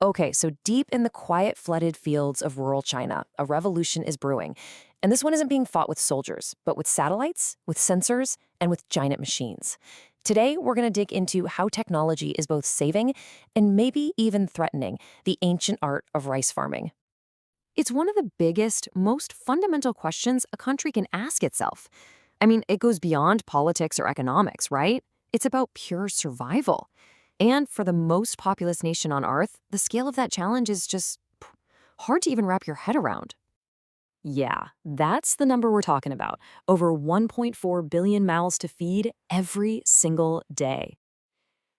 Okay, so deep in the quiet, flooded fields of rural China, a revolution is brewing. And this one isn't being fought with soldiers, but with satellites, with sensors, and with giant machines. Today, we're going to dig into how technology is both saving and maybe even threatening the ancient art of rice farming. It's one of the biggest, most fundamental questions a country can ask itself. I mean, it goes beyond politics or economics, right? It's about pure survival. And for the most populous nation on Earth, the scale of that challenge is just hard to even wrap your head around. Yeah, that's the number we're talking about. Over 1.4 billion mouths to feed every single day.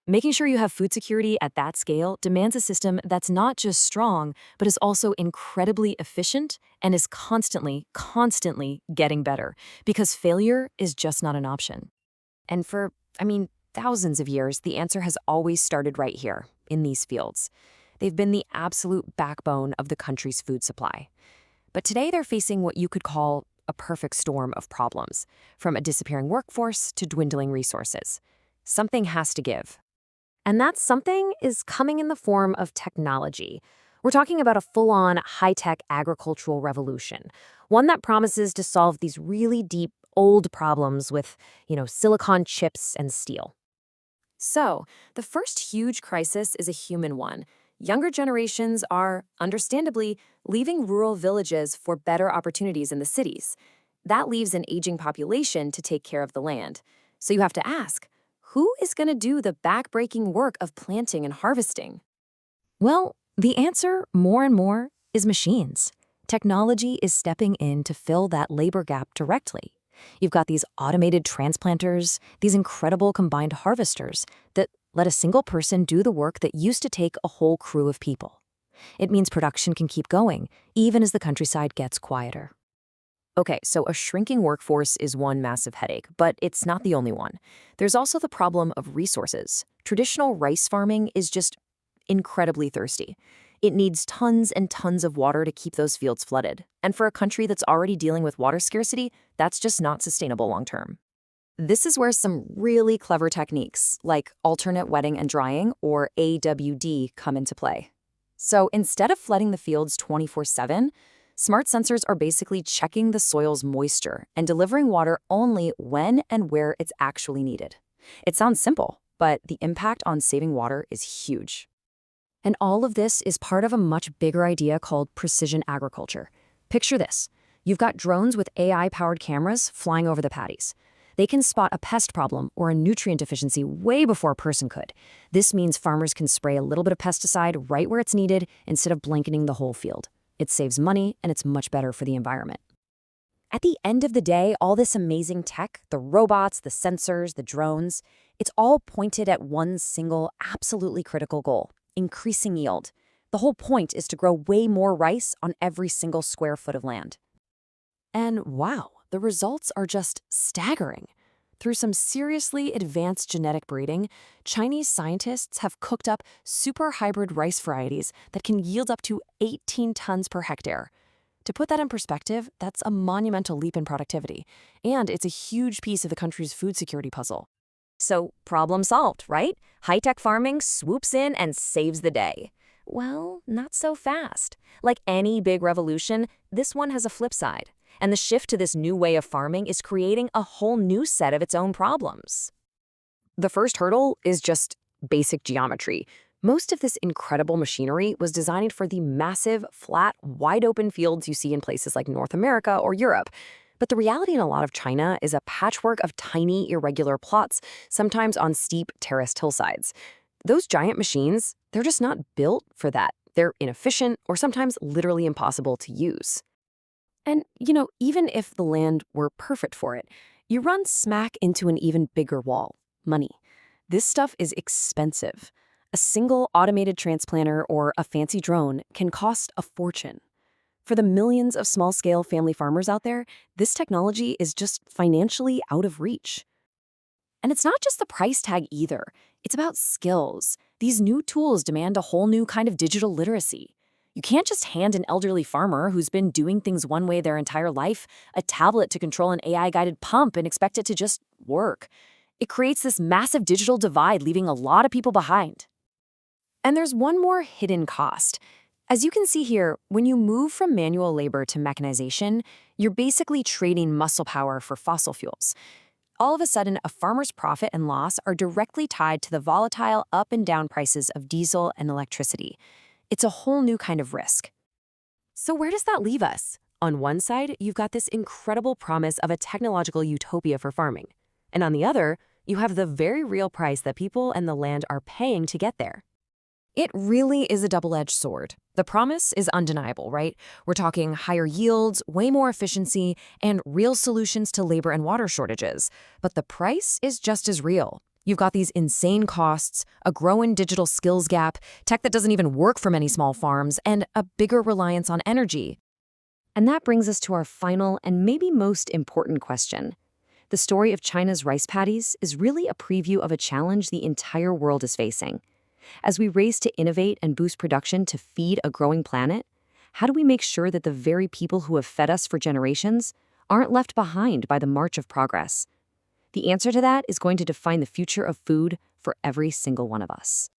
Making sure you have food security at that scale demands a system that's not just strong, but is also incredibly efficient and is constantly getting better because failure is just not an option. And for, thousands of years, the answer has always started right here, in these fields. They've been the absolute backbone of the country's food supply. But today they're facing what you could call a perfect storm of problems, from a disappearing workforce to dwindling resources. Something has to give. And that something is coming in the form of technology. We're talking about a full-on high-tech agricultural revolution, one that promises to solve these really deep, old problems with, silicon chips and steel. So, the first huge crisis is a human one. Younger generations are, understandably, leaving rural villages for better opportunities in the cities. That leaves an aging population to take care of the land. So you have to ask, who is going to do the backbreaking work of planting and harvesting? Well, the answer, more and more, is machines. Technology is stepping in to fill that labor gap directly. You've got these automated transplanters, these incredible combined harvesters that let a single person do the work that used to take a whole crew of people. It means production can keep going, even as the countryside gets quieter. Okay, so a shrinking workforce is one massive headache, but it's not the only one. There's also the problem of resources. Traditional rice farming is just incredibly thirsty. It needs tons and tons of water to keep those fields flooded. And for a country that's already dealing with water scarcity, that's just not sustainable long term. This is where some really clever techniques, like alternate wetting and drying, or AWD, come into play. So instead of flooding the fields 24/7, smart sensors are basically checking the soil's moisture and delivering water only when and where it's actually needed. It sounds simple, but the impact on saving water is huge. And all of this is part of a much bigger idea called precision agriculture. Picture this. You've got drones with AI-powered cameras flying over the paddies. They can spot a pest problem or a nutrient deficiency way before a person could. This means farmers can spray a little bit of pesticide right where it's needed instead of blanketing the whole field. It saves money, and it's much better for the environment. At the end of the day, all this amazing tech, the robots, the sensors, the drones, it's all pointed at one single, absolutely critical goal: increasing yield. The whole point is to grow way more rice on every single square foot of land. And wow, the results are just staggering. Through some seriously advanced genetic breeding, Chinese scientists have cooked up super hybrid rice varieties that can yield up to 18 tons per hectare. To put that in perspective, that's a monumental leap in productivity, and it's a huge piece of the country's food security puzzle. So, problem solved, right? High-tech farming swoops in and saves the day. Well, not so fast. Like any big revolution, this one has a flip side. And the shift to this new way of farming is creating a whole new set of its own problems. The first hurdle is just basic geometry. Most of this incredible machinery was designed for the massive, flat, wide-open fields you see in places like North America or Europe. But the reality in a lot of China is a patchwork of tiny, irregular plots, sometimes on steep, terraced hillsides. Those giant machines, they're just not built for that. They're inefficient or sometimes literally impossible to use. And, even if the land were perfect for it, you run smack into an even bigger wall: money. This stuff is expensive. A single automated transplanter or a fancy drone can cost a fortune. For the millions of small-scale family farmers out there, this technology is just financially out of reach. And it's not just the price tag either. It's about skills. These new tools demand a whole new kind of digital literacy. You can't just hand an elderly farmer who's been doing things one way their entire life a tablet to control an AI-guided pump and expect it to just work. It creates this massive digital divide, leaving a lot of people behind. And there's one more hidden cost. As you can see here, when you move from manual labor to mechanization, you're basically trading muscle power for fossil fuels. All of a sudden, a farmer's profit and loss are directly tied to the volatile up and down prices of diesel and electricity. It's a whole new kind of risk. So where does that leave us? On one side, you've got this incredible promise of a technological utopia for farming. And on the other, you have the very real price that people and the land are paying to get there. It really is a double-edged sword. The promise is undeniable, right? We're talking higher yields, way more efficiency, and real solutions to labor and water shortages. But the price is just as real. You've got these insane costs, a growing digital skills gap, tech that doesn't even work for many small farms, and a bigger reliance on energy. And that brings us to our final and maybe most important question. The story of China's rice paddies is really a preview of a challenge the entire world is facing. As we race to innovate and boost production to feed a growing planet, how do we make sure that the very people who have fed us for generations aren't left behind by the march of progress? The answer to that is going to define the future of food for every single one of us.